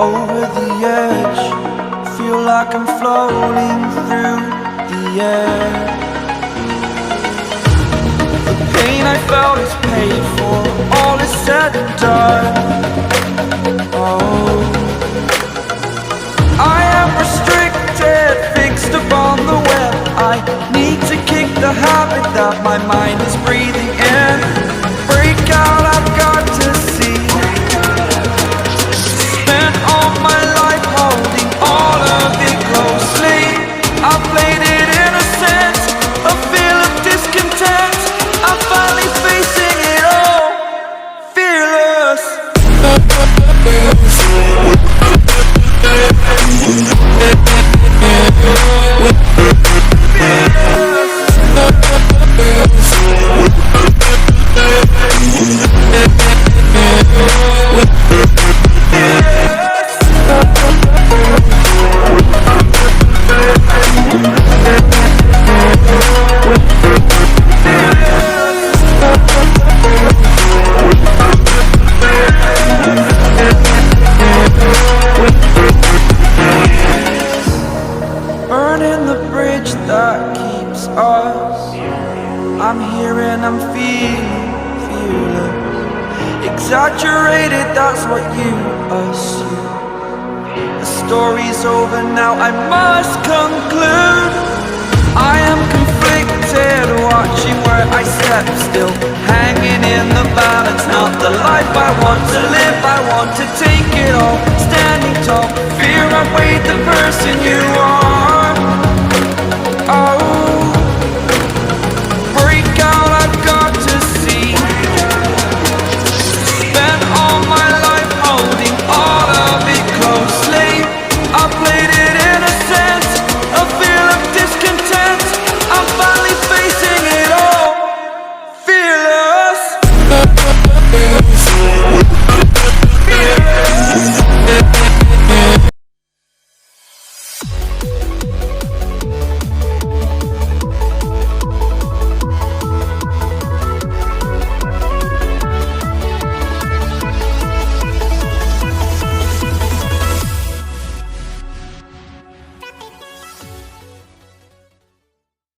over the edge. Feel like I'm floating through the air. The pain I felt is paid for, all is said and done. Oh, I am restricted, fixed upon the web. I need to kick the habit that my mind is breathing in. Break out, I've got to see. Spent all my life holding all of it closely. I played it innocent, a feel of discontent. I'm finally facing it all, fearless. Burning the bridge that keeps us. I'm here and I'm feeling fearless. Exaggerated, that's what you assume. The story's over now, I must conclude. I am conflicted, watching where I step still, hanging in the balance. Not the life I want to live, I want to take it all. Standing tall, fear I weighed the person you are.